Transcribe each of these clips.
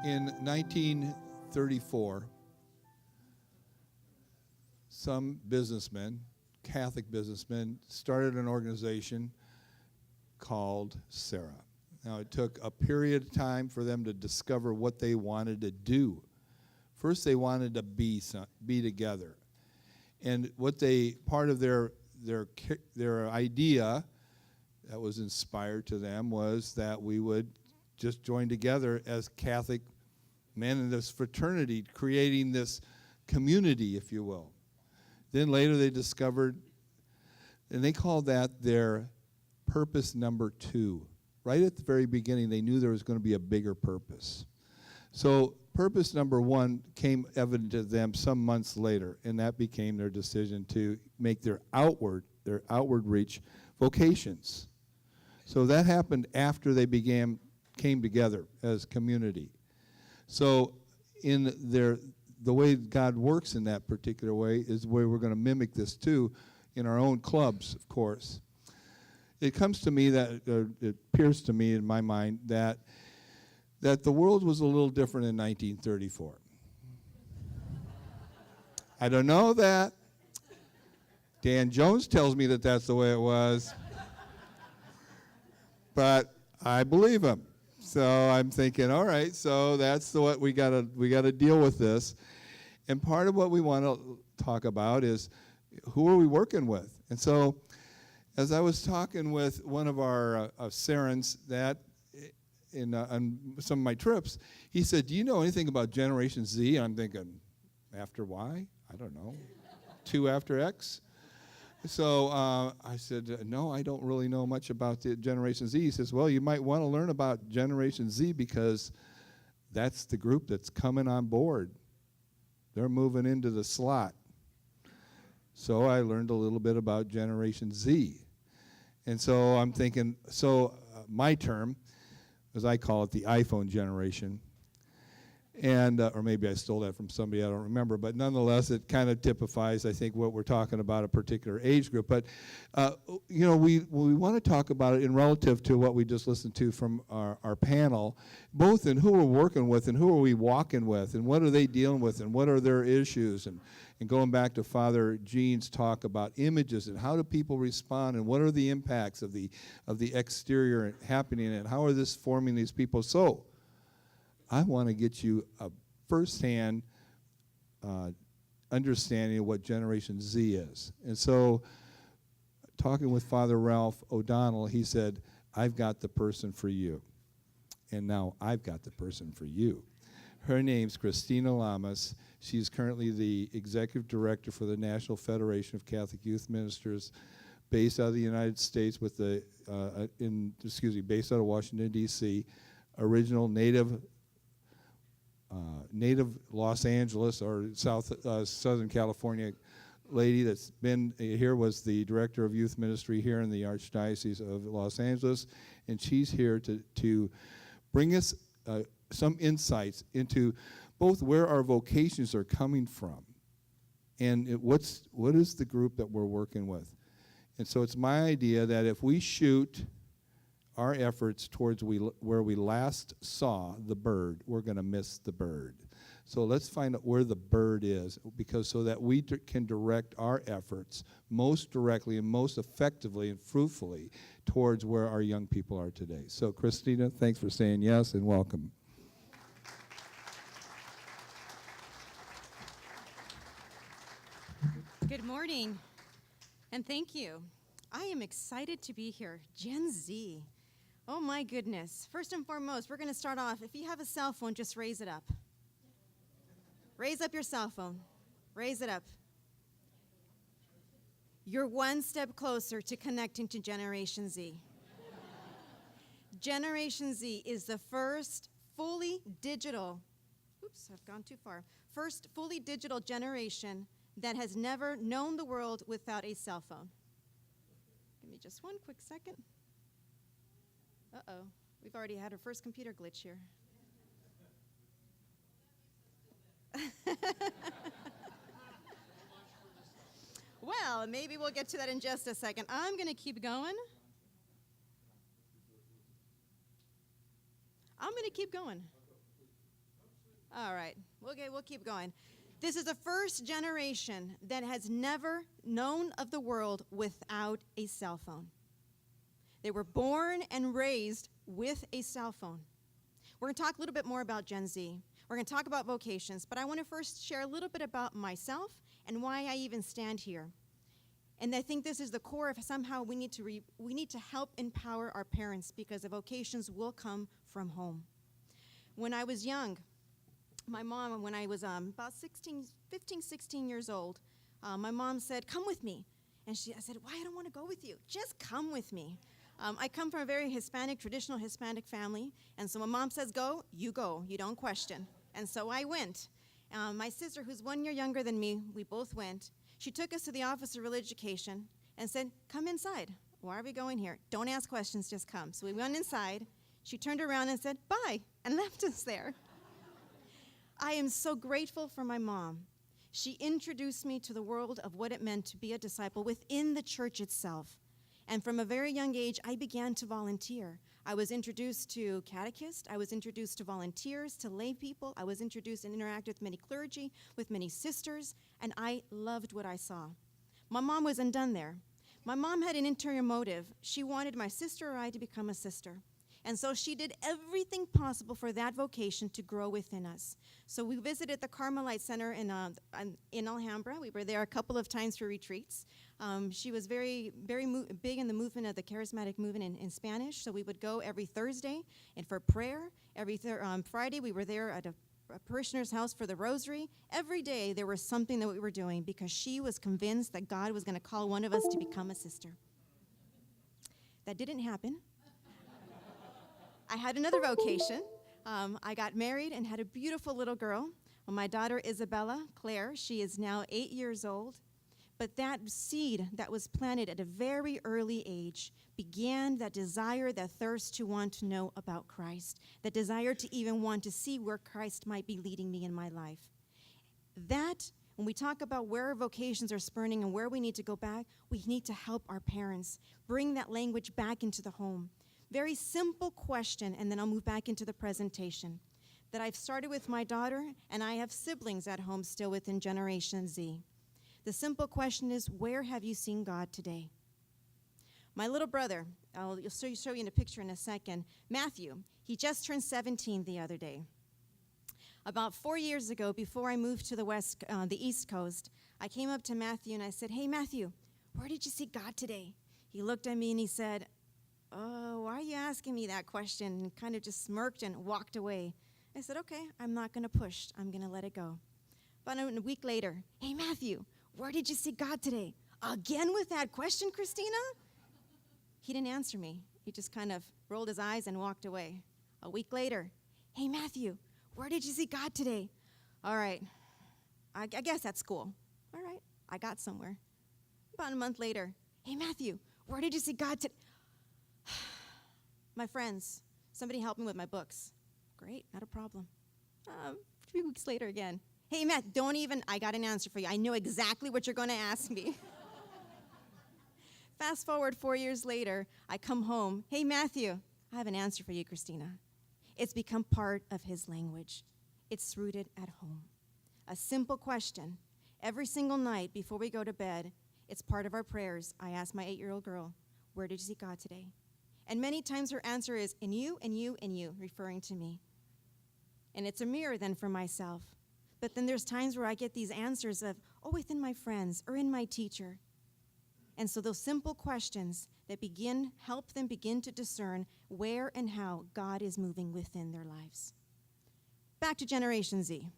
In 1934, some businessmen, Catholic businessmen, started an organization called Serra. Now, it took a period of time for them to discover what they wanted to do. First, they wanted to be together. And what part of their idea that was inspired to them was that we would just join together as Catholic men in this fraternity, creating this community, if you will. Then later they discovered, and they called that their purpose number 2. Right at the very beginning, they knew there was going to be a bigger purpose. So purpose number 1 came evident to them some months later, and that became their decision to make their outward reach vocations. So that happened after they came together as community. So in the way God works in that particular way is the way we're going to mimic this too in our own clubs, of course. It comes to me that, it appears to me in my mind that the world was a little different in 1934. I don't know that. Dan Jones tells me that that's the way it was. But I believe him. So I'm thinking, all right, so that's what we gotta deal with this. And part of what we want to talk about is who are we working with? And so as I was talking with one of our Serrans that on some of my trips, he said, do you know anything about Generation Z? And I'm thinking, after Y? I don't know. 2 after X? So I said, no, I don't really know much about the Generation Z. He says, well, you might want to learn about Generation Z because that's the group that's coming on board. They're moving into the slot. So I learned a little bit about Generation Z. And so I'm thinking, my term, as I call it, the iPhone generation. And, or maybe I stole that from somebody, I don't remember, but nonetheless, it kind of typifies, I think, what we're talking about, a particular age group. But, we want to talk about it in relative to what we just listened to from our panel, both in who we're working with and who are we walking with, and what are they dealing with, and what are their issues, and going back to Father Gene's talk about images, and how do people respond, and what are the impacts of the exterior happening, and how are this forming these people. So, I want to get you a firsthand understanding of what Generation Z is. And so, talking with Father Ralph O'Donnell, he said, I've got the person for you. And now I've got the person for you. Her name's Christina Lamas. She's currently the Executive Director for the National Federation of Catholic Youth Ministers, based out of the United States, based out of Washington, D.C., original native Los Angeles or Southern California lady that's been here, was the director of youth ministry here in the Archdiocese of Los Angeles, and she's here to bring us some insights into both where our vocations are coming from and what is the group that we're working with. And so it's my idea that if we shoot our efforts towards where we last saw the bird, we're going to miss the bird. So let's find out where the bird is, so that we can direct our efforts most directly and most effectively and fruitfully towards where our young people are today. So Christina, thanks for saying yes and welcome. Good morning, and thank you. I am excited to be here. Gen Z. Oh my goodness. First and foremost, we're going to start off. If you have a cell phone, just raise it up. Raise up your cell phone. Raise it up. You're one step closer to connecting to Generation Z. Generation Z is the first fully digital, I've gone too far. First fully digital generation that has never known the world without a cell phone. Give me just one quick second. Uh-oh, we've already had our first computer glitch here. Well, maybe we'll get to that in just a second. I'm going to keep going. I'm going to keep going. All right. Okay, we'll keep going. This is the first generation that has never known of the world without a cell phone. They were born and raised with a cell phone. We're going to talk a little bit more about Gen Z. We're going to talk about vocations, but I want to first share a little bit about myself and why I even stand here. And I think this is the core of somehow we need to help empower our parents, because the vocations will come from home. When I was young, my mom, when I was about 15, 16 years old, my mom said, "Come with me." And I said, "Why? I don't want to go with you. Just come with me." I come from a very traditional Hispanic family, and so when mom says go, you don't question. And so I went. My sister, who's 1 year younger than me, we both went. She took us to the Office of Religious Education and said, "Come inside." "Why are we going here?" "Don't ask questions, just come." So we went inside. She turned around and said, "Bye," and left us there. I am so grateful for my mom. She introduced me to the world of what it meant to be a disciple within the church itself. And from a very young age, I began to volunteer. I was introduced to catechists. I was introduced to volunteers, to lay people. I was introduced and interacted with many clergy, with many sisters, and I loved what I saw. My mom wasn't done there. My mom had an interior motive. She wanted my sister or I to become a sister. And so she did everything possible for that vocation to grow within us. So we visited the Carmelite Center in Alhambra. We were there a couple of times for retreats. She was very big in the movement of the charismatic movement in Spanish. So we would go every Thursday and for prayer. Every Friday we were there at a parishioner's house for the rosary. Every day there was something that we were doing, because she was convinced that God was going to call one of us to become a sister. That didn't happen. I had another vocation. I got married and had a beautiful little girl. Well, my daughter Isabella Claire, she is now 8 years old. But that seed that was planted at a very early age began that desire, that thirst to want to know about Christ, that desire to even want to see where Christ might be leading me in my life. That, when we talk about where our vocations are spurning and where we need to go back, we need to help our parents bring that language back into the home. Very simple question, and then I'll move back into the presentation, that I've started with my daughter, and I have siblings at home still within Generation Z. The simple question is, where have you seen God today? My little brother, I'll show you in a picture in a second, Matthew, he just turned 17 the other day. About 4 years ago, before I moved to the East Coast, I came up to Matthew and I said, "Hey, Matthew, where did you see God today?" He looked at me and he said, "Oh, why are you asking me that question?" And kind of just smirked and walked away. I said, "Okay, I'm not going to push. I'm going to let it go." About a week later, "Hey, Matthew, where did you see God today?" "Again with that question, Christina?" He didn't answer me. He just kind of rolled his eyes and walked away. A week later, "Hey, Matthew, where did you see God today?" "All right, I guess at school." "All right, I got somewhere." About a month later, "Hey, Matthew, where did you see God today?" "My friends, somebody help me with my books." "Great, not a problem." 3 weeks later again, "Hey, Matt, I got an answer for you. I know exactly what you're going to ask me." Fast forward 4 years later, I come home. "Hey, Matthew, I have an answer for you, Christina." It's become part of his language. It's rooted at home. A simple question. Every single night before we go to bed, it's part of our prayers. I ask my 8-year-old girl, "Where did you see God today?" And many times her answer is, "In you, and you, and you," referring to me. And it's a mirror then for myself. But then there's times where I get these answers of, within my friends or in my teacher. And so those simple questions that help them begin to discern where and how God is moving within their lives. Back to Generation Z.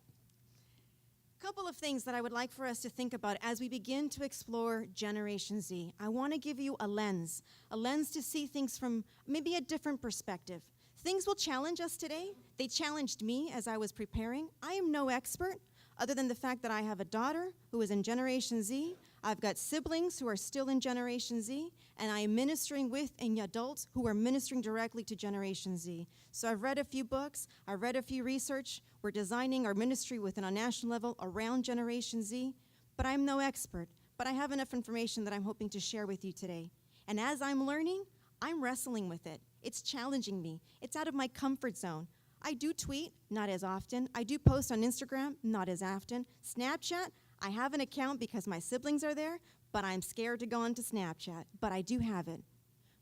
A couple of things that I would like for us to think about as we begin to explore Generation Z. I want to give you a lens to see things from maybe a different perspective. Things will challenge us today. They challenged me as I was preparing. I am no expert, other than the fact that I have a daughter who is in Generation Z. I've got siblings who are still in Generation Z, and I am ministering with adults who are ministering directly to Generation Z. So I've read a few books, I've read a few research. We're designing our ministry within a national level around Generation Z, but I'm no expert. But I have enough information that I'm hoping to share with you today. And as I'm learning, I'm wrestling with it. It's challenging me. It's out of my comfort zone. I do tweet, not as often. I do post on Instagram, not as often. Snapchat, I have an account because my siblings are there, but I'm scared to go onto Snapchat. But I do have it.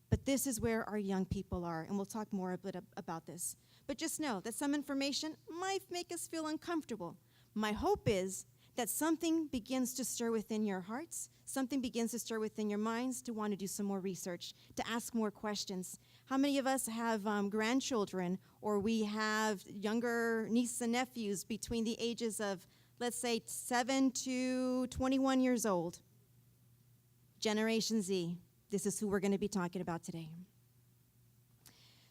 But this is where our young people are, and we'll talk more a bit about this. But just know that some information might make us feel uncomfortable. My hope is that something begins to stir within your hearts, something begins to stir within your minds to want to do some more research, to ask more questions. How many of us have grandchildren, or we have younger nieces and nephews between the ages of, let's say, 7 to 21 years old? Generation Z. This is who we're going to be talking about today.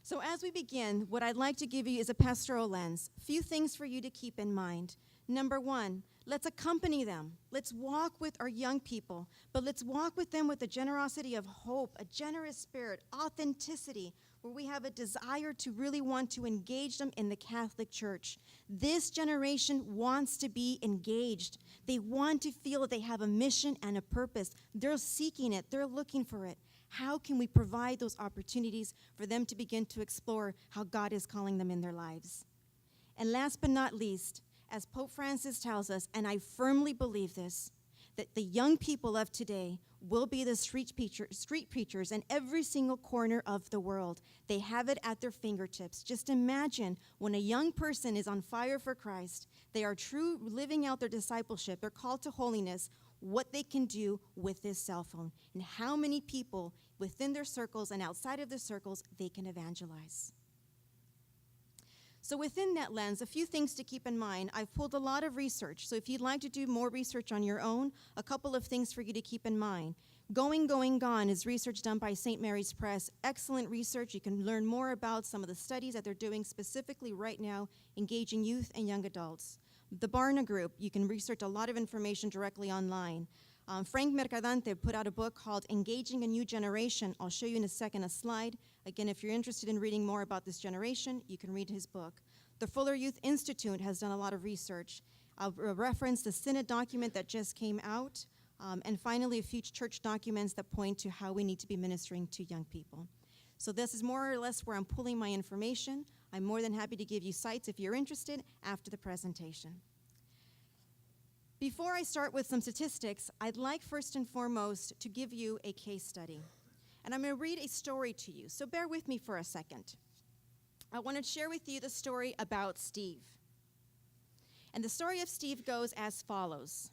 So as we begin, what I'd like to give you is a pastoral lens. A few things for you to keep in mind. Number one, let's accompany them. Let's walk with our young people, but let's walk with them with a generosity of hope, a generous spirit, authenticity, where we have a desire to really want to engage them in the Catholic Church. This generation wants to be engaged. They want to feel that they have a mission and a purpose. They're seeking it. They're looking for it. How can we provide those opportunities for them to begin to explore how God is calling them in their lives? And last but not least, as Pope Francis tells us, and I firmly believe this, that the young people of today will be the street preachers in every single corner of the world. They have it at their fingertips. Just imagine when a young person is on fire for Christ, they are true living out their discipleship, their call to holiness, what they can do with this cell phone, and how many people within their circles and outside of their circles they can evangelize. So within that lens, a few things to keep in mind. I've pulled a lot of research. So if you'd like to do more research on your own, a couple of things for you to keep in mind. Going, Gone is research done by St. Mary's Press. Excellent research. You can learn more about some of the studies that they're doing specifically right now, engaging youth and young adults. The Barna Group, you can research a lot of information directly online. Frank Mercadante put out a book called Engaging a New Generation. I'll show you in a second a slide. Again, if you're interested in reading more about this generation, you can read his book. The Fuller Youth Institute has done a lot of research. I'll reference the Synod document that just came out, and finally a few church documents that point to how we need to be ministering to young people. So this is more or less where I'm pulling my information. I'm more than happy to give you sites if you're interested after the presentation. Before I start with some statistics, I'd like first and foremost to give you a case study. And I'm going to read a story to you, so bear with me for a second. I want to share with you the story about Steve. And the story of Steve goes as follows.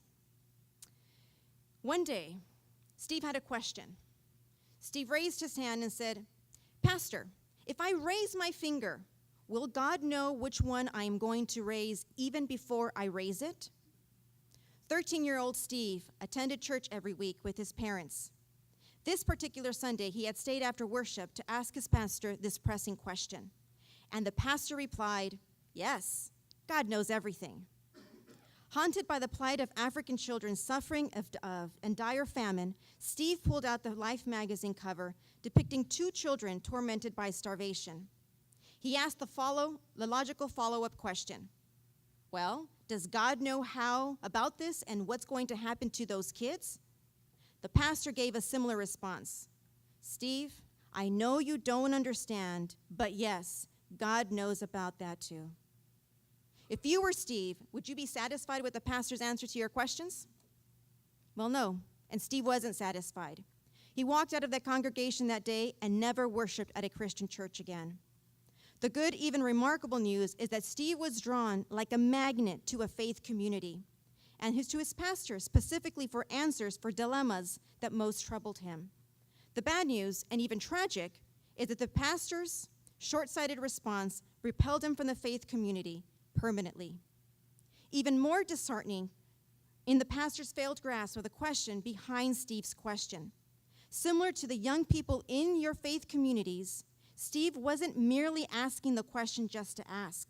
One day, Steve had a question. Steve raised his hand and said, "Pastor, if I raise my finger, will God know which one I am going to raise even before I raise it?" 13-year-old Steve attended church every week with his parents. This particular Sunday, he had stayed after worship to ask his pastor this pressing question. And the pastor replied, "Yes, God knows everything." Haunted by the plight of African children suffering and dire famine, Steve pulled out the Life magazine cover depicting 2 children tormented by starvation. He asked the logical follow-up question. Well, does God know how about this and what's going to happen to those kids? The pastor gave a similar response. "Steve, I know you don't understand, but yes, God knows about that too." If you were Steve, would you be satisfied with the pastor's answer to your questions? Well, no, and Steve wasn't satisfied. He walked out of that congregation that day and never worshiped at a Christian church again. The good, even remarkable news is that Steve was drawn like a magnet to a faith community and to his pastor specifically for answers for dilemmas that most troubled him. The bad news, and even tragic, is that the pastor's short-sighted response repelled him from the faith community permanently. Even more disheartening, in the pastor's failed grasp of the question behind Steve's question. Similar to the young people in your faith communities, Steve wasn't merely asking the question just to ask,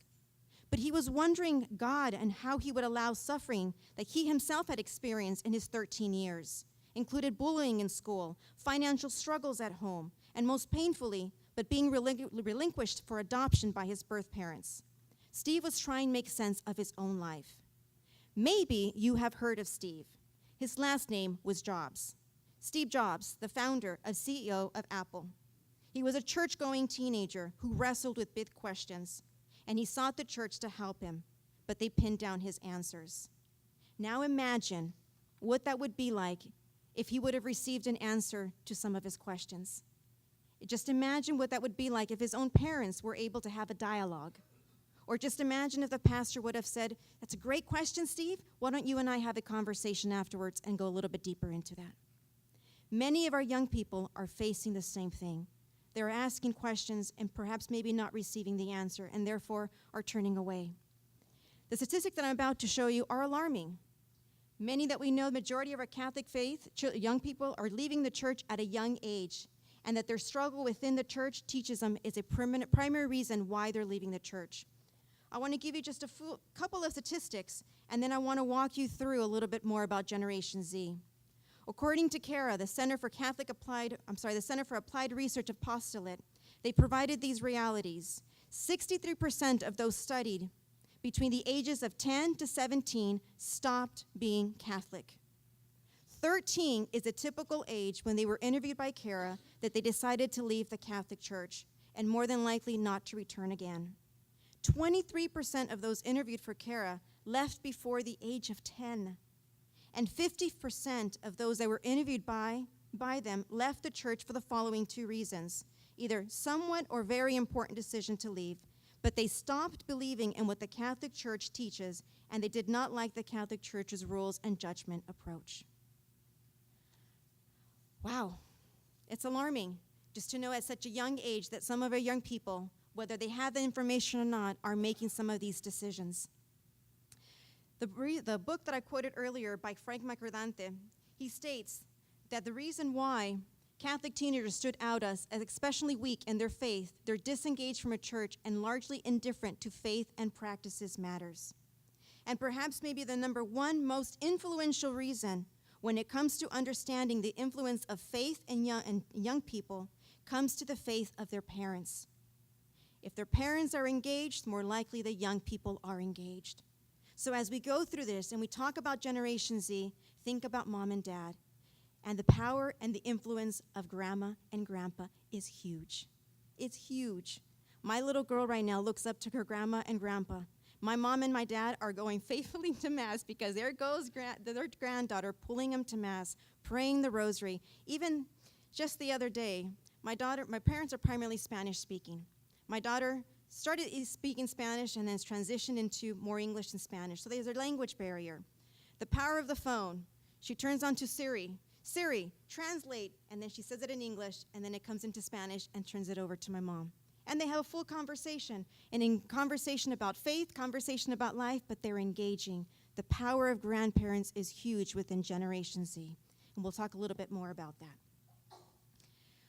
but he was wondering God and how he would allow suffering that he himself had experienced in his 13 years, included bullying in school, financial struggles at home, and most painfully, but being relinquished for adoption by his birth parents. Steve was trying to make sense of his own life. Maybe you have heard of Steve. His last name was Jobs. Steve Jobs, the founder and CEO of Apple. He was a church-going teenager who wrestled with big questions. and he sought the church to help him, but they pinned down his answers. Now imagine what that would be like if he would have received an answer to some of his questions. Just imagine what that would be like if his own parents were able to have a dialogue. Or just imagine if the pastor would have said, "That's a great question, Steve. Why don't you and I have a conversation afterwards and go a little bit deeper into that?" Many of our young people are facing the same thing. They're asking questions and perhaps maybe not receiving the answer, and therefore are turning away. The statistics that I'm about to show you are alarming. Many that we know, the majority of our Catholic faith, young people are leaving the church at a young age, and that their struggle within the church teaches them is a primary reason why they're leaving the church. I want to give you just a couple of statistics, and then I want to walk you through a little bit more about Generation Z. According to CARA, the Center for Applied Research Apostolate, they provided these realities. 63% of those studied between the ages of 10 to 17 stopped being Catholic. 13 is a typical age when they were interviewed by CARA that they decided to leave the Catholic Church, and more than likely not to return again. 23% of those interviewed for CARA left before the age of 10. And 50% of those that were interviewed by them left the church for the following two reasons: either somewhat or very important decision to leave, but they stopped believing in what the Catholic Church teaches, and they did not like the Catholic Church's rules and judgment approach. Wow, it's alarming just to know at such a young age that some of our young people, whether they have the information or not, are making some of these decisions. The book that I quoted earlier by Frank Mercadante, he states that the reason why Catholic teenagers stood out as especially weak in their faith, they're disengaged from a church and largely indifferent to faith and practices matters. And perhaps maybe the number one most influential reason when it comes to understanding the influence of faith in young people comes to the faith of their parents. If their parents are engaged, more likely the young people are engaged. So as we go through this and we talk about Generation Z, think about mom and dad. And the power and the influence of grandma and grandpa is huge. It's huge. My little girl right now looks up to her grandma and grandpa. My mom and my dad are going faithfully to Mass because there goes their granddaughter pulling them to Mass, praying the rosary. Even just the other day, my parents are primarily Spanish speaking. My daughter started speaking Spanish and then transitioned into more English than Spanish. So there's a language barrier. The power of the phone. She turns on to Siri. Siri, translate. And then she says it in English, and then it comes into Spanish and turns it over to my mom. And they have a full conversation. And in conversation about faith, conversation about life, but they're engaging. The power of grandparents is huge within Generation Z. And we'll talk a little bit more about that.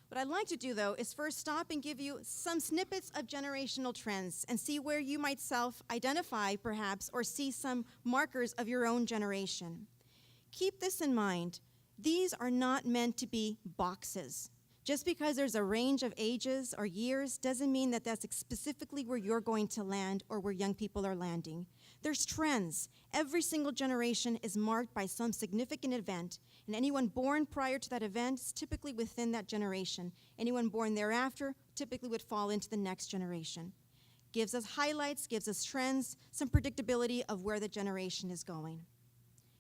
What I'd like to do, though, is first stop and give you some snippets of generational trends and see where you might self-identify, perhaps, or see some markers of your own generation. Keep this in mind. These are not meant to be boxes. Just because there's a range of ages or years doesn't mean that that's specifically where you're going to land or where young people are landing. There's trends. Every single generation is marked by some significant event, and anyone born prior to that event is typically within that generation. Anyone born thereafter typically would fall into the next generation. Gives us highlights, gives us trends, some predictability of where the generation is going.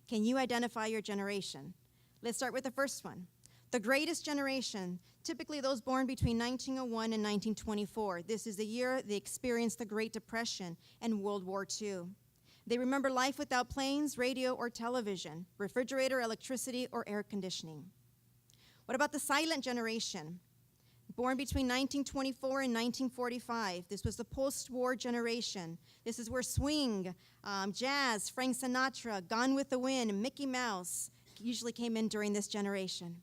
Can you identify your generation? Let's start with the first one. The greatest generation, typically those born between 1901 and 1924. This is the year they experienced the Great Depression and World War II. They remember life without planes, radio, or television, refrigerator, electricity, or air conditioning. What about the silent generation? Born between 1924 and 1945. This was the post-war generation. This is where swing, jazz, Frank Sinatra, Gone with the Wind, Mickey Mouse usually came in during this generation.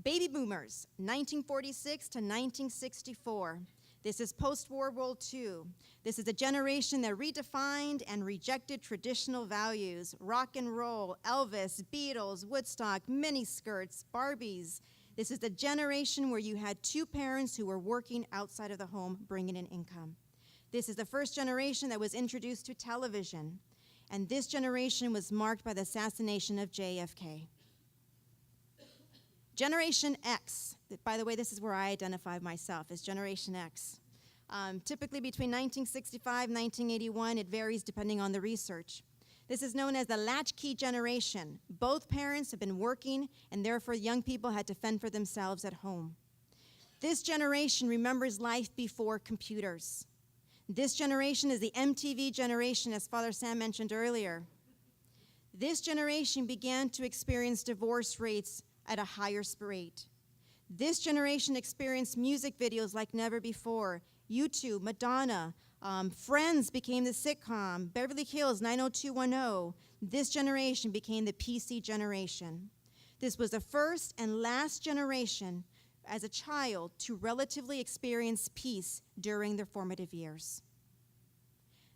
Baby boomers, 1946 to 1964. This is post-World War II. This is a generation that redefined and rejected traditional values: rock and roll, Elvis, Beatles, Woodstock, miniskirts, Barbies. This is the generation where you had two parents who were working outside of the home, bringing in income. This is the first generation that was introduced to television. And this generation was marked by the assassination of JFK. Generation X. By the way, this is where I identify myself, as Generation X. typically between 1965 and 1981. It varies depending on the research. This is known as the latchkey generation. Both parents have been working, and therefore young people had to fend for themselves at home. This generation remembers life before computers. This generation is the MTV generation, as Father Sam mentioned earlier. This generation began to experience divorce rates at a higher rate. This generation experienced music videos like never before. YouTube, Madonna, Friends became the sitcom, Beverly Hills 90210. This generation became the PC generation. This was the first and last generation as a child to relatively experience peace during their formative years.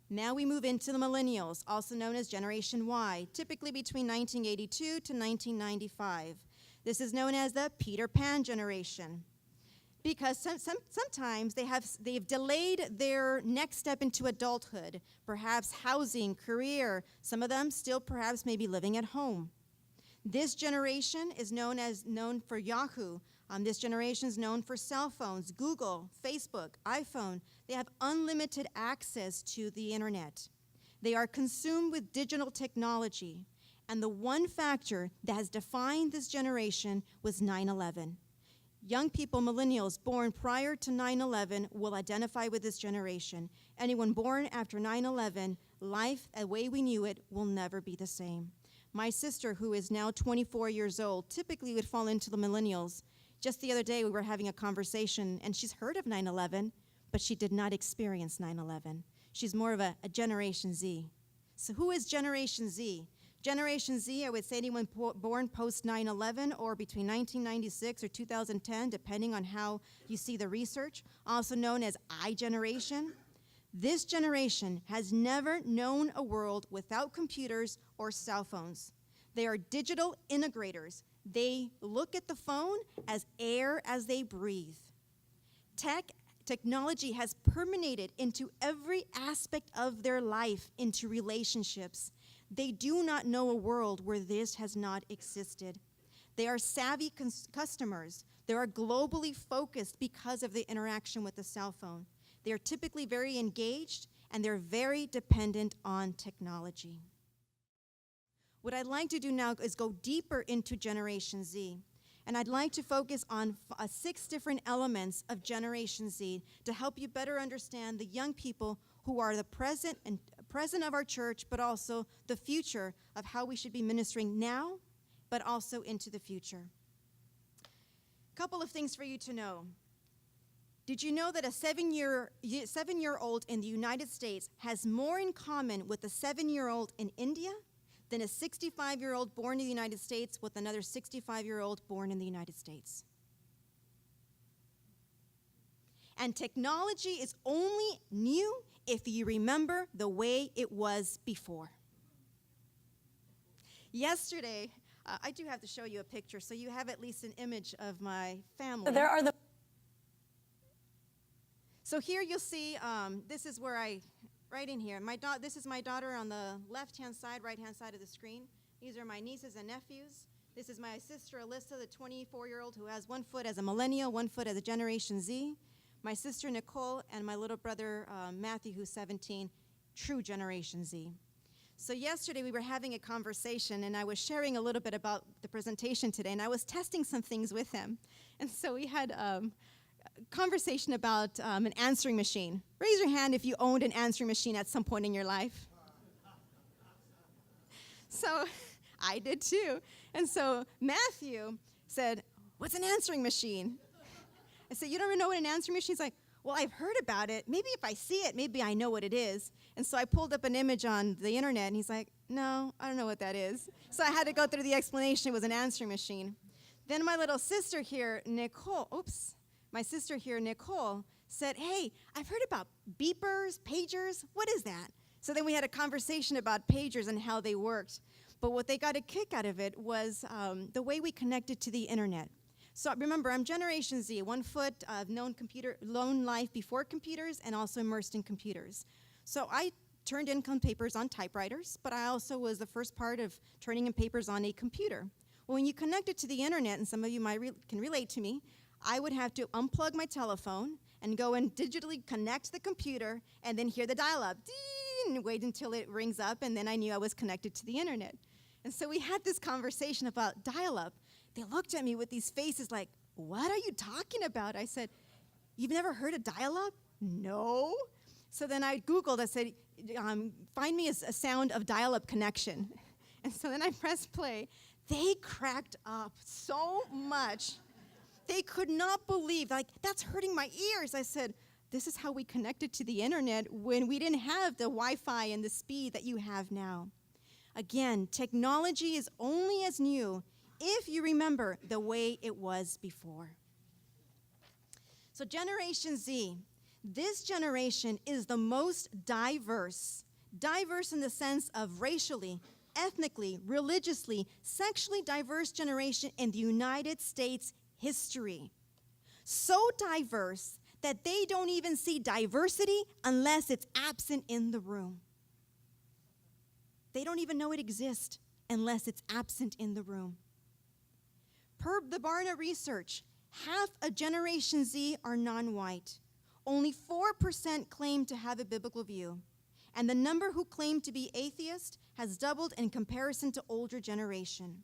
Now we move into the Millennials, also known as Generation Y, typically between 1982 to 1995. This is known as the Peter Pan generation, because sometimes they've delayed their next step into adulthood, perhaps housing, career. Some of them still perhaps maybe living at home. This generation is known for Yahoo. This generation is known for cell phones, Google, Facebook, iPhone. They have unlimited access to the internet. They are consumed with digital technology. And the one factor that has defined this generation was 9/11. Young people, millennials, born prior to 9/11 will identify with this generation. Anyone born after 9/11, life, the way we knew it, will never be the same. My sister, who is now 24 years old, typically would fall into the millennials. Just the other day, we were having a conversation, and she's heard of 9/11, but she did not experience 9/11. She's more of a Generation Z. So who is Generation Z? Generation Z, I would say anyone born post 9/11 or between 1996 or 2010, depending on how you see the research, also known as I generation. This generation has never known a world without computers or cell phones. They are digital integrators. They look at the phone as air as they breathe. Technology has permeated into every aspect of their life, into relationships. They do not know a world where this has not existed. They are savvy customers. They are globally focused because of the interaction with the cell phone. They are typically very engaged, and they're very dependent on technology. What I'd like to do now is go deeper into Generation Z. And I'd like to focus on 6 different elements of Generation Z to help you better understand the young people who are the present of our church, but also the future of how we should be ministering now, but also into the future. A couple of things for you to know. Did you know that a 7-year-old in the United States has more in common with a 7-year-old in India than a 65-year-old born in the United States with another 65-year-old born in the United States? And technology is only new if you remember the way it was before. Yesterday, I do have to show you a picture, so you have at least an image of my family. So here you'll see, this is where right in here. This is my daughter on the left-hand side, right-hand side of the screen. These are my nieces and nephews. This is my sister, Alyssa, the 24-year-old who has one foot as a millennial, one foot as a Generation Z. My sister, Nicole, and my little brother, Matthew, who's 17, true Generation Z. So yesterday we were having a conversation, and I was sharing a little bit about the presentation today, and I was testing some things with him. And so we had a conversation about an answering machine. Raise your hand if you owned an answering machine at some point in your life. So I did too. And so Matthew said, "What's an answering machine?" I said, "You don't even know what an answering machine is?" He's like, "Well, I've heard about it. Maybe if I see it, maybe I know what it is." And so I pulled up an image on the internet, and he's like, "No, I don't know what that is." So I had to go through the explanation. It was an answering machine. Then my little sister here, Nicole, said, "Hey, I've heard about beepers, pagers. What is that?" So then we had a conversation about pagers and how they worked. But what they got a kick out of it was the way we connected to the internet. So remember, I'm Generation Z, 1 foot of known life before computers and also immersed in computers. So I turned income papers on typewriters, but I also was the first part of turning in papers on a computer. Well, when you connected to the internet, and some of you can relate to me, I would have to unplug my telephone and go and digitally connect the computer and then hear the dial-up. And wait until it rings up, and then I knew I was connected to the internet. And so we had this conversation about dial-up. They looked at me with these faces like, what are you talking about? I said, you've never heard of dial-up? No. So then I Googled, I said, find me a sound of dial-up connection. And so then I pressed play. They cracked up so much. They could not believe, like, that's hurting my ears. I said, this is how we connected to the internet when we didn't have the Wi-Fi and the speed that you have now. Again, technology is only as new if you remember the way it was before. So Generation Z, this generation is the most diverse in the sense of racially, ethnically, religiously, sexually diverse generation in the United States history. So diverse that they don't even see diversity unless it's absent in the room. They don't even know it exists unless it's absent in the room. Per the Barna research, half of Generation Z are non-white. Only 4% claim to have a biblical view. And the number who claim to be atheist has doubled in comparison to older generation.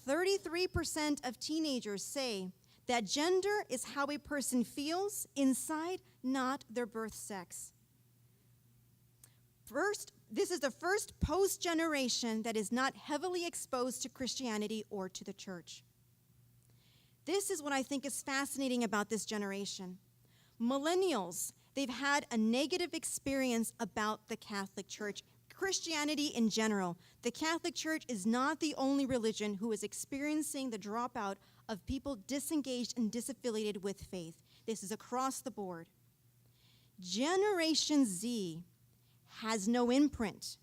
33% of teenagers say that gender is how a person feels inside, not their birth sex. This is the first post-generation that is not heavily exposed to Christianity or to the church. This is what I think is fascinating about this generation. Millennials, they've had a negative experience about the Catholic Church, Christianity in general. The Catholic Church is not the only religion who is experiencing the dropout of people disengaged and disaffiliated with faith. This is across the board. Generation Z has no imprint,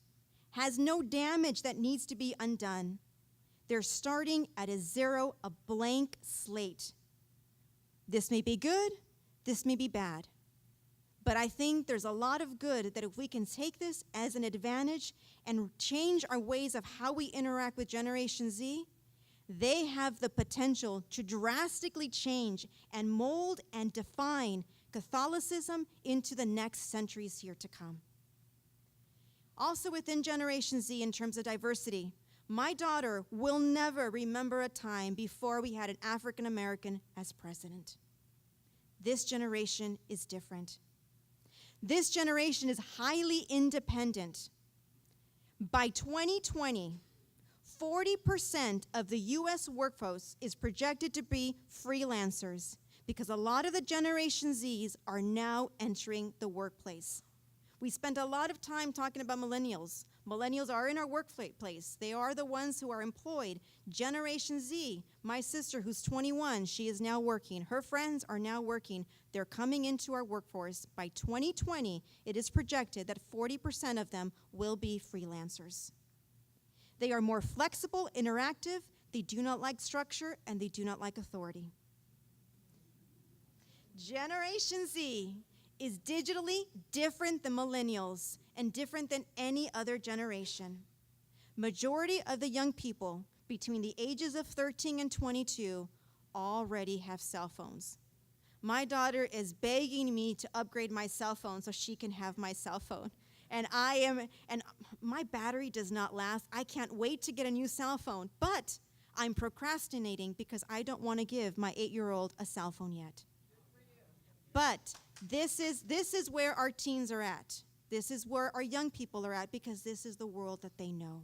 has no damage that needs to be undone. They're starting at a zero, a blank slate. This may be good, this may be bad. But I think there's a lot of good that if we can take this as an advantage and change our ways of how we interact with Generation Z, they have the potential to drastically change and mold and define Catholicism into the next centuries here to come. Also within Generation Z in terms of diversity, my daughter will never remember a time before we had an African American as president. This generation is different. This generation is highly independent. By 2020, 40% of the U.S. workforce is projected to be freelancers because a lot of the Generation Zs are now entering the workplace. We spent a lot of time talking about millennials. Millennials are in our workplace. They are the ones who are employed. Generation Z, my sister who's 21, she is now working. Her friends are now working. They're coming into our workforce. By 2020, it is projected that 40% of them will be freelancers. They are more flexible, interactive, they do not like structure, and they do not like authority. Generation Z is digitally different than millennials and different than any other generation. Majority of the young people between the ages of 13 and 22 already have cell phones. My daughter is begging me to upgrade my cell phone so she can have my cell phone. And my battery does not last. I can't wait to get a new cell phone, but I'm procrastinating because I don't want to give my 8-year-old a cell phone yet. But this is where our teens are at. This is where our young people are at because this is the world that they know.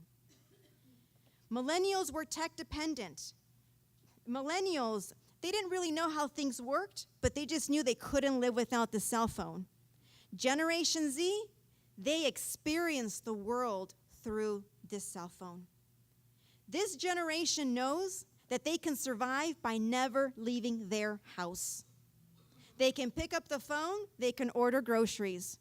Millennials were tech dependent. Millennials, they didn't really know how things worked, but they just knew they couldn't live without the cell phone. Generation Z, they experienced the world through this cell phone. This generation knows that they can survive by never leaving their house. They can pick up the phone, they can order groceries.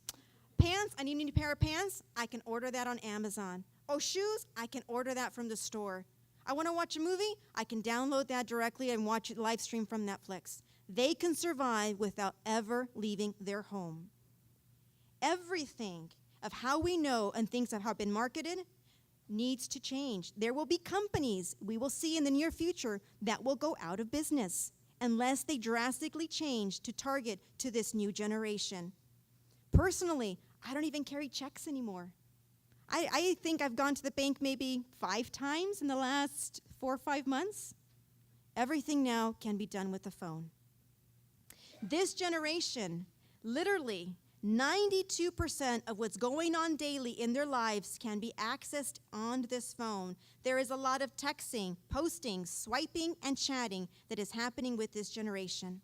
Pants, I need a new pair of pants, I can order that on Amazon. Oh, shoes, I can order that from the store. I want to watch a movie, I can download that directly and watch it live stream from Netflix. They can survive without ever leaving their home. Everything of how we know and things that have been marketed needs to change. There will be companies we will see in the near future that will go out of business. unless they drastically change to target to this new generation. Personally, I don't even carry checks anymore. I think I've gone to the bank maybe 5 times in the last 4 or 5 months. Everything now can be done with the phone. This generation, literally 92% of what's going on daily in their lives can be accessed on this phone. There is a lot of texting, posting, swiping, and chatting that is happening with this generation.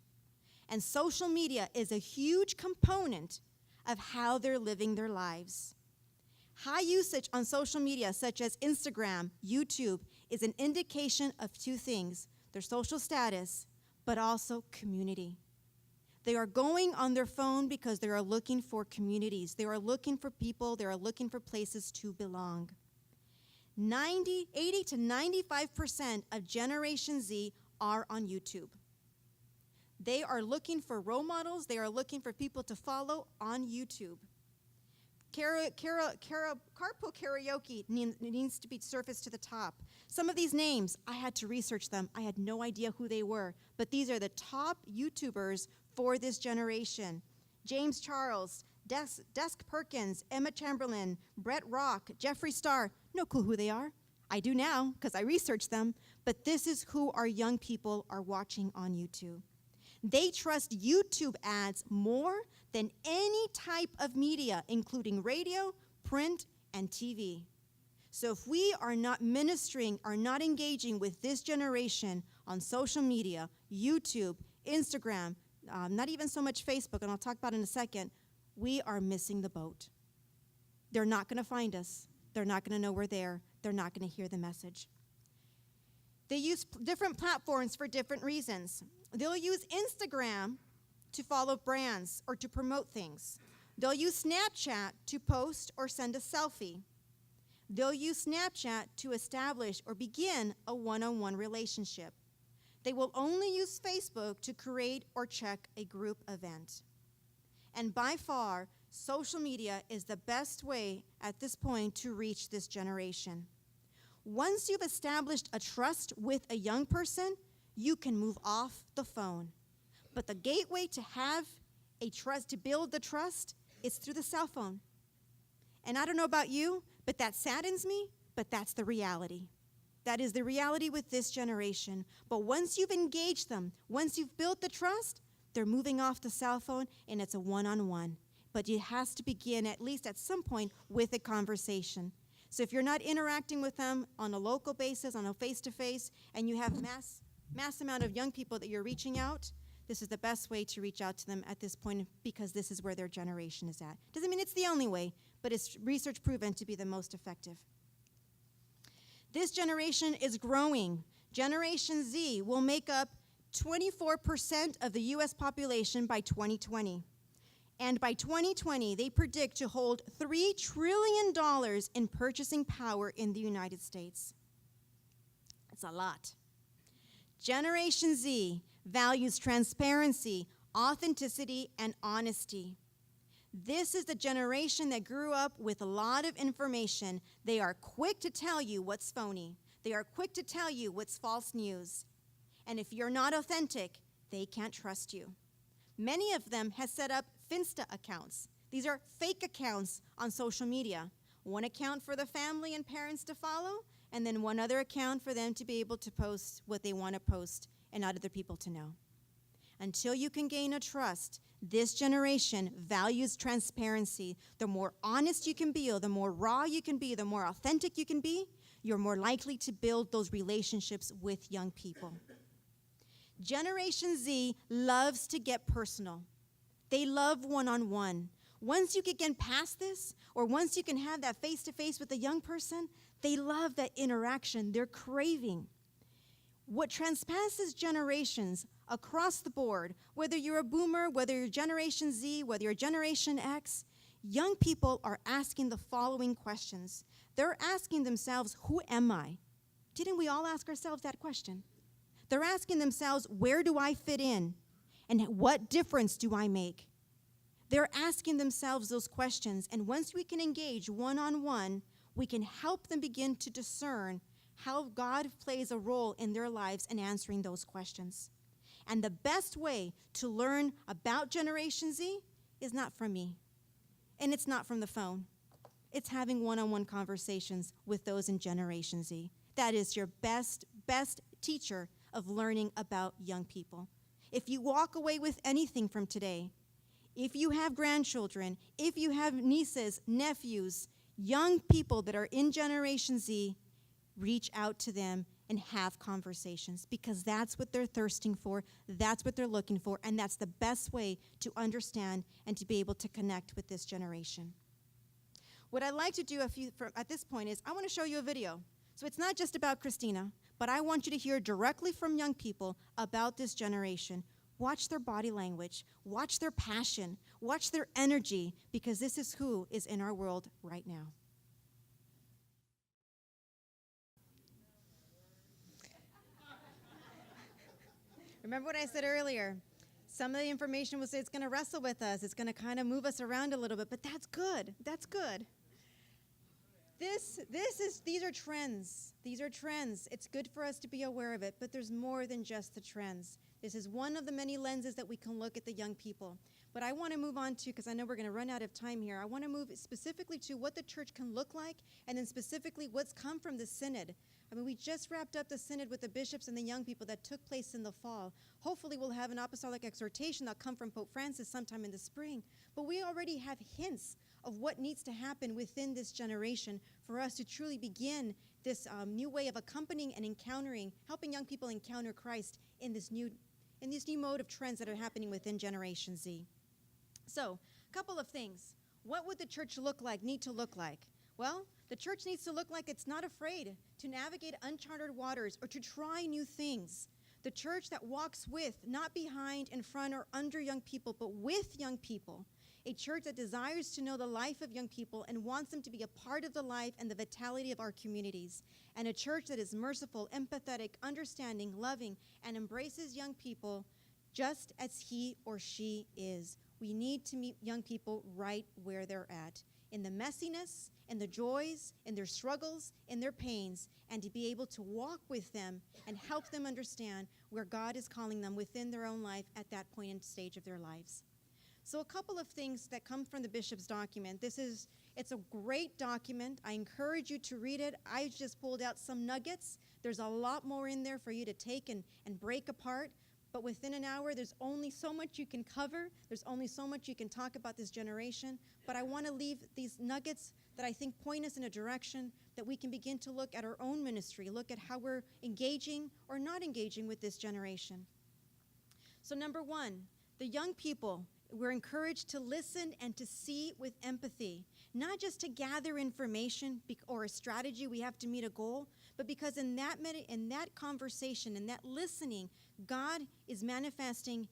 And social media is a huge component of how they're living their lives. High usage on social media, such as Instagram, YouTube, is an indication of 2 things: their social status, but also community. They are going on their phone because they are looking for communities. They are looking for people. They are looking for places to belong. 80 to 95% of Generation Z are on YouTube. They are looking for role models. They are looking for people to follow on YouTube. Carpool karaoke needs to be surfaced to the top. Some of these names, I had to research them. I had no idea who they were. But these are the top YouTubers for this generation: James Charles, Desk Perkins, Emma Chamberlain, Brett Rock, Jeffree Star. No clue who they are. I do now because I researched them. But this is who our young people are watching on YouTube. They trust YouTube ads more than any type of media, including radio, print, and TV. So if we are not ministering, are not engaging with this generation on social media, YouTube, Instagram, not even so much Facebook, and I'll talk about it in a second, we are missing the boat. They're not going to find us. They're not going to know we're there. They're not going to hear the message. They use different platforms for different reasons. They'll use Instagram to follow brands or to promote things. They'll use Snapchat to post or send a selfie. They'll use Snapchat to establish or begin a one-on-one relationship. They will only use Facebook to create or check a group event. And by far, social media is the best way at this point to reach this generation. Once you've established a trust with a young person, you can move off the phone. But the gateway to have a trust, to build the trust, is through the cell phone. And I don't know about you, but that saddens me, but that's the reality. That is the reality with this generation. But once you've engaged them, once you've built the trust, they're moving off the cell phone, and it's a one-on-one. But it has to begin, at least at some point, with a conversation. So if you're not interacting with them on a local basis, on a face-to-face, and you have mass amount of young people that you're reaching out, this is the best way to reach out to them at this point, because this is where their generation is at. Doesn't mean it's the only way, but it's research proven to be the most effective. This generation is growing. Generation Z will make up 24% of the U.S. population by 2020. And by 2020, they predict to hold $3 trillion in purchasing power in the United States. That's a lot. Generation Z values transparency, authenticity, and honesty. This is the generation that grew up with a lot of information. They are quick to tell you what's phony. They are quick to tell you what's false news. And if you're not authentic, they can't trust you. Many of them have set up Finsta accounts. These are fake accounts on social media. One account for the family and parents to follow, and then one other account for them to be able to post what they want to post and not other people to know. Until you can gain a trust, this generation values transparency. The more honest you can be, or the more raw you can be, the more authentic you can be, you're more likely to build those relationships with young people. Generation Z loves to get personal. They love one-on-one. Once you can get past this, or once you can have that face-to-face with a young person, they love that interaction. They're craving. What transpasses generations across the board, whether you're a boomer, whether you're Generation Z, whether you're Generation X, young people are asking the following questions. They're asking themselves, who am I? Didn't we all ask ourselves that question? They're asking themselves, where do I fit in? And what difference do I make? They're asking themselves those questions, and once we can engage one-on-one, we can help them begin to discern how God plays a role in their lives in answering those questions. And the best way to learn about Generation Z is not from me, and it's not from the phone. It's having one-on-one conversations with those in Generation Z. That is your best teacher of learning about young people. If you walk away with anything from today, if you have grandchildren, if you have nieces, nephews, young people that are in Generation Z, reach out to them and have conversations, because that's what they're thirsting for, that's what they're looking for, and that's the best way to understand and to be able to connect with this generation. What I'd like to do at this point is I want to show you a video. So it's not just about Christina, but I want you to hear directly from young people about this generation. Watch their body language, watch their passion, watch their energy, because this is who is in our world right now. Remember what I said earlier? Some of the information will say it's going to wrestle with us. It's going to kind of move us around a little bit, but that's good. That's good. These are trends. These are trends. It's good for us to be aware of it, but there's more than just the trends. This is one of the many lenses that we can look at the young people. But I want to move on to, because I know we're going to run out of time here, I want to move specifically to what the church can look like, and then specifically what's come from the synod. I mean, we just wrapped up the synod with the bishops and the young people that took place in the fall. Hopefully we'll have an apostolic exhortation that'll come from Pope Francis sometime in the spring. But we already have hints of what needs to happen within this generation for us to truly begin this new way of accompanying and encountering, helping young people encounter Christ in this new mode of trends that are happening within Generation Z. So, a couple of things. What would the church need to look like? Well, the church needs to look like it's not afraid to navigate uncharted waters or to try new things. The church that walks with, not behind, in front, or under young people, but with young people. A church that desires to know the life of young people and wants them to be a part of the life and the vitality of our communities. And a church that is merciful, empathetic, understanding, loving, and embraces young people just as he or she is. We need to meet young people right where they're at, in the messiness, in the joys, in their struggles, in their pains, and to be able to walk with them and help them understand where God is calling them within their own life at that point and stage of their lives. So a couple of things that come from the bishop's document. It's a great document. I encourage you to read it. I just pulled out some nuggets. There's a lot more in there for you to take and break apart. But within an hour, there's only so much you can cover. There's only so much you can talk about this generation. But I want to leave these nuggets that I think point us in a direction that we can begin to look at our own ministry, look at how we're engaging or not engaging with this generation. So number one, the young people, we're encouraged to listen and to see with empathy, not just to gather information or a strategy, we have to meet a goal, but because in that conversation, in that listening, God is manifesting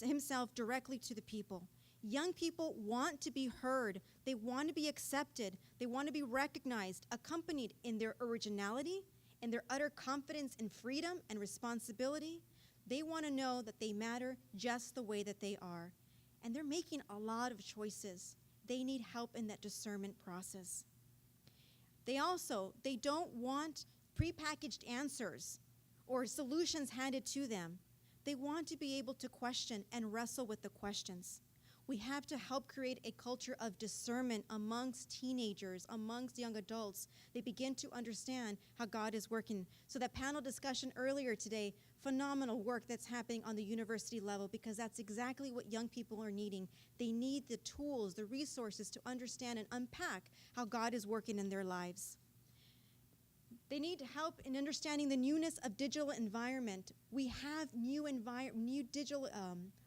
himself directly to the people. Young people want to be heard. They want to be accepted. They want to be recognized, accompanied in their originality, in their utter confidence in freedom and responsibility. They want to know that they matter just the way that they are. And they're making a lot of choices. They need help in that discernment process. They don't want prepackaged answers or solutions handed to them. They want to be able to question and wrestle with the questions. We have to help create a culture of discernment amongst teenagers, amongst young adults. They begin to understand how God is working. So that panel discussion earlier today, phenomenal work that's happening on the university level, because that's exactly what young people are needing. They need the tools, the resources to understand and unpack how God is working in their lives. They need help in understanding the newness of digital environment. We have new digital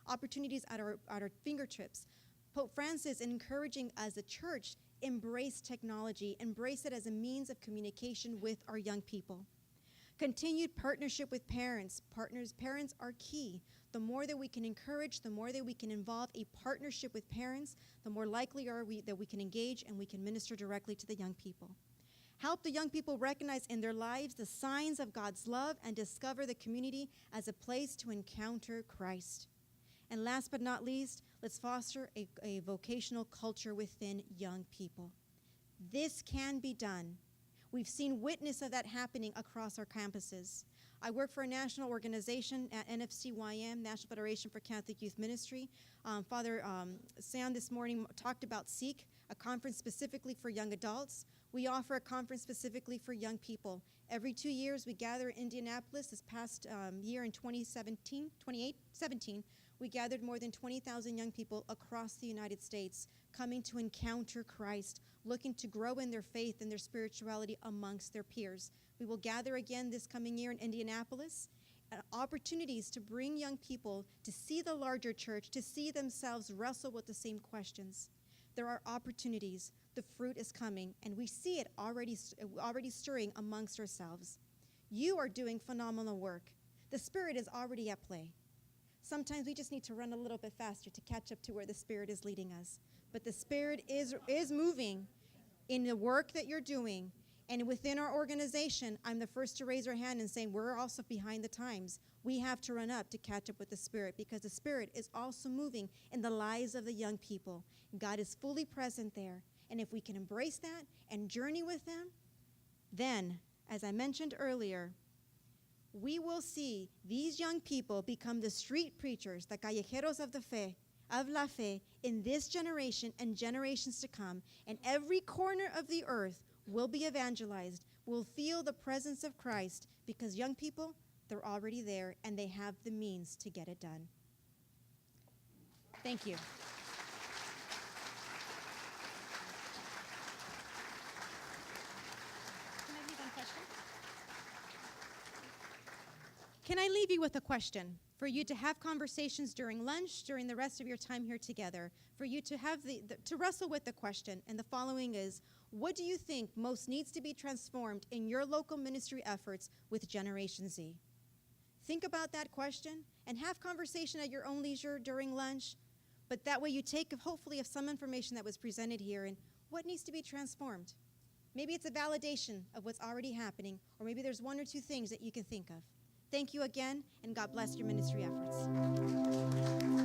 opportunities at our fingertips. Pope Francis encouraging as a church, embrace technology, embrace it as a means of communication with our young people. Continued partnership with parents. Parents are key. The more that we can encourage, the more that we can involve a partnership with parents, the more likely are we that we can engage and we can minister directly to the young people. Help the young people recognize in their lives the signs of God's love and discover the community as a place to encounter Christ. And last but not least, let's foster a vocational culture within young people. This can be done. We've seen witness of that happening across our campuses. I work for a national organization at NFCYM, National Federation for Catholic Youth Ministry. Father Sam this morning talked about SEEK, a conference specifically for young adults. We offer a conference specifically for young people. Every 2 years, we gather in Indianapolis. This past year in 2017, we gathered more than 20,000 young people across the United States coming to encounter Christ, looking to grow in their faith and their spirituality amongst their peers. We will gather again this coming year in Indianapolis. Opportunities to bring young people to see the larger church, to see themselves wrestle with the same questions. There are opportunities. The fruit is coming, and we see it already stirring amongst ourselves. You are doing phenomenal work. The Spirit is already at play. Sometimes we just need to run a little bit faster to catch up to where the Spirit is leading us. But the Spirit is moving in the work that you're doing. And within our organization, I'm the first to raise our hand and saying we're also behind the times. We have to run up to catch up with the Spirit because the Spirit is also moving in the lives of the young people. God is fully present there. And if we can embrace that and journey with them, then, as I mentioned earlier, we will see these young people become the street preachers, the callejeros of the fe, of la fe, in this generation and generations to come. And every corner of the earth will be evangelized, will feel the presence of Christ because young people, they're already there and they have the means to get it done. Thank you. Can I leave you with a question for you to have conversations during lunch, during the rest of your time here together, for you to have to wrestle with the question, and the following is, what do you think most needs to be transformed in your local ministry efforts with Generation Z? Think about that question and have conversation at your own leisure during lunch, but that way you take hopefully of some information that was presented here and what needs to be transformed. Maybe it's a validation of what's already happening, or maybe there's one or two things that you can think of. Thank you again, and God bless your ministry efforts.